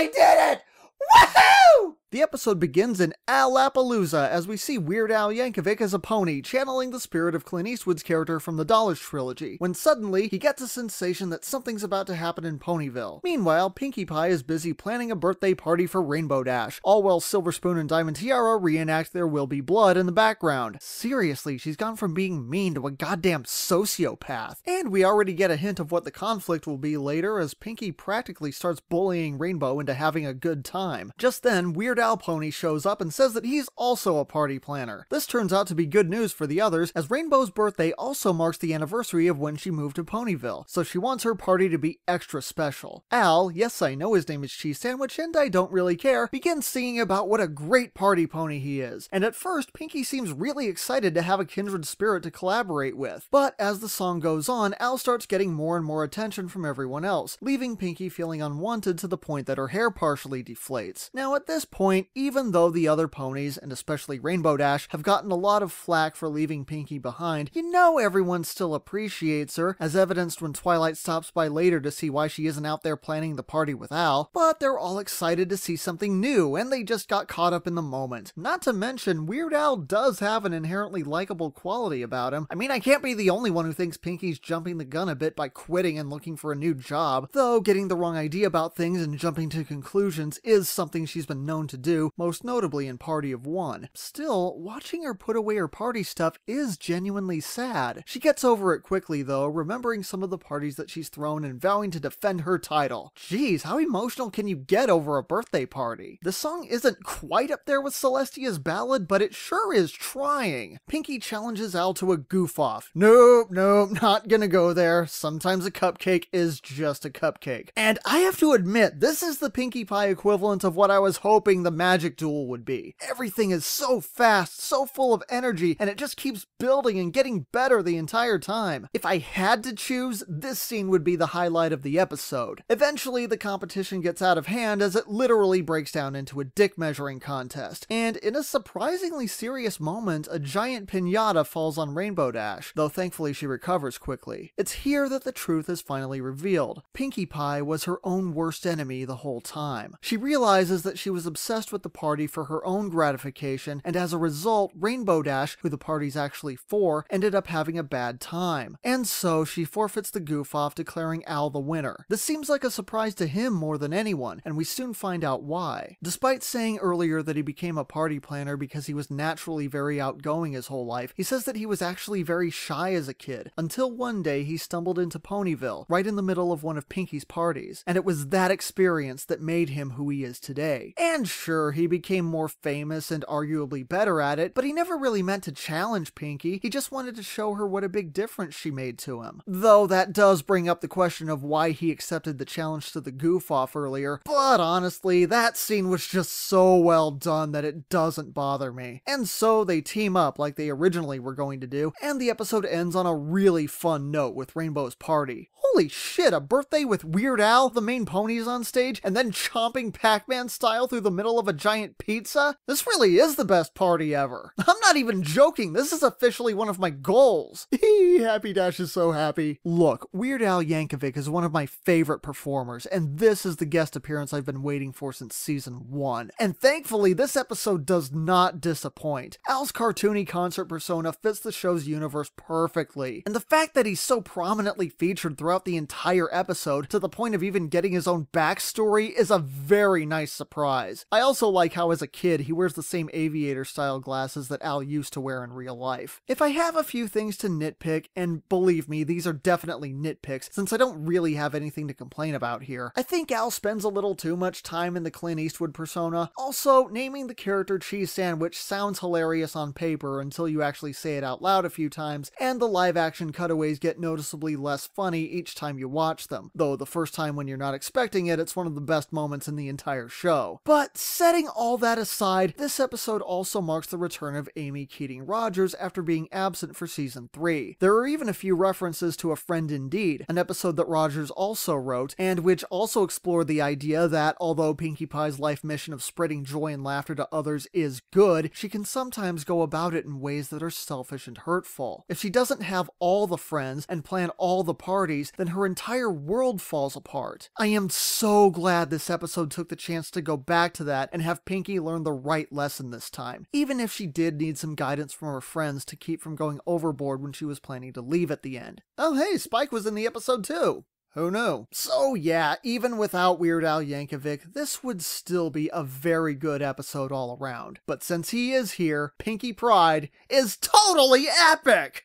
finally did it! Woohoo! The episode begins in Al-Appalooza as we see Weird Al Yankovic as a pony channeling the spirit of Clint Eastwood's character from the Dollars trilogy, when suddenly he gets a sensation that something's about to happen in Ponyville. Meanwhile, Pinkie Pie is busy planning a birthday party for Rainbow Dash, all while Silver Spoon and Diamond Tiara reenact There Will Be Blood in the background. Seriously, she's gone from being mean to a goddamn sociopath. And we already get a hint of what the conflict will be later as Pinkie practically starts bullying Rainbow into having a good time. Just then, Weird Al Pony shows up and says that he's also a party planner. This turns out to be good news for the others, as Rainbow's birthday also marks the anniversary of when she moved to Ponyville, so she wants her party to be extra special. Al, yes I know his name is Cheese Sandwich and I don't really care, begins singing about what a great party pony he is, and at first Pinkie seems really excited to have a kindred spirit to collaborate with. But as the song goes on, Al starts getting more and more attention from everyone else, leaving Pinkie feeling unwanted to the point that her hair partially deflates. Now at this point, even though the other ponies, and especially Rainbow Dash, have gotten a lot of flack for leaving Pinkie behind, you know everyone still appreciates her, as evidenced when Twilight stops by later to see why she isn't out there planning the party with Al, but they're all excited to see something new, and they just got caught up in the moment. Not to mention, Weird Al does have an inherently likable quality about him. I mean, I can't be the only one who thinks Pinkie's jumping the gun a bit by quitting and looking for a new job, though getting the wrong idea about things and jumping to conclusions is something she's been known to do, most notably in Party of One. Still, watching her put away her party stuff is genuinely sad. She gets over it quickly though, remembering some of the parties that she's thrown and vowing to defend her title. Jeez, how emotional can you get over a birthday party? The song isn't quite up there with Celestia's ballad, but it sure is trying. Pinkie challenges Al to a goof-off. Nope, not gonna go there. Sometimes a cupcake is just a cupcake. And I have to admit, this is the Pinkie Pie equivalent of what I was hoping the Magic Duel would be. Everything is so fast, so full of energy, and it just keeps building and getting better the entire time. If I had to choose, this scene would be the highlight of the episode. Eventually, the competition gets out of hand as it literally breaks down into a dick measuring contest, and in a surprisingly serious moment, a giant piñata falls on Rainbow Dash, though thankfully she recovers quickly. It's here that the truth is finally revealed. Pinkie Pie was her own worst enemy the whole time. She realizes that she was obsessed with the party for her own gratification, and as a result, Rainbow Dash, who the party's actually for, ended up having a bad time. And so she forfeits the goof-off, declaring Al the winner. This seems like a surprise to him more than anyone, and we soon find out why. Despite saying earlier that he became a party planner because he was naturally very outgoing his whole life, he says that he was actually very shy as a kid, until one day he stumbled into Ponyville, right in the middle of one of Pinkie's parties, and it was that experience that made him who he is today. And sure, he became more famous and arguably better at it, but he never really meant to challenge Pinkie, he just wanted to show her what a big difference she made to him. Though that does bring up the question of why he accepted the challenge to the goof-off earlier, but honestly, that scene was just so well done that it doesn't bother me. And so they team up like they originally were going to do, and the episode ends on a really fun note with Rainbow's party. Holy shit, a birthday with Weird Al, the main ponies on stage, and then chomping Pac-Man style through the middle of a giant pizza? This really is the best party ever. I'm not even joking, this is officially one of my goals. Happy Dash is so happy. Look, Weird Al Yankovic is one of my favorite performers, and this is the guest appearance I've been waiting for since season 1. And thankfully, this episode does not disappoint. Al's cartoony concert persona fits the show's universe perfectly, and the fact that he's so prominently featured throughout the entire episode, to the point of even getting his own backstory, is a very nice surprise. I also like how as a kid he wears the same aviator style glasses that Al used to wear in real life. If I have a few things to nitpick, and believe me, these are definitely nitpicks since I don't really have anything to complain about here, I think Al spends a little too much time in the Clint Eastwood persona. Also, naming the character Cheese Sandwich sounds hilarious on paper until you actually say it out loud a few times, and the live action cutaways get noticeably less funny each time you watch them, though the first time when you're not expecting it, it's one of the best moments in the entire show. But setting all that aside, this episode also marks the return of Amy Keating Rogers after being absent for season 3. There are even a few references to A Friend Indeed, an episode that Rogers also wrote, and which also explored the idea that although Pinkie Pie's life mission of spreading joy and laughter to others is good, she can sometimes go about it in ways that are selfish and hurtful. If she doesn't have all the friends and plan all the parties, then her entire world falls apart. I am so glad this episode took the chance to go back to that and have Pinkie learn the right lesson this time, even if she did need some guidance from her friends to keep from going overboard when she was planning to leave at the end. Oh hey, Spike was in the episode too! Who knew? So yeah, even without Weird Al Yankovic, this would still be a very good episode all around. But since he is here, Pinkie Pride is totally epic!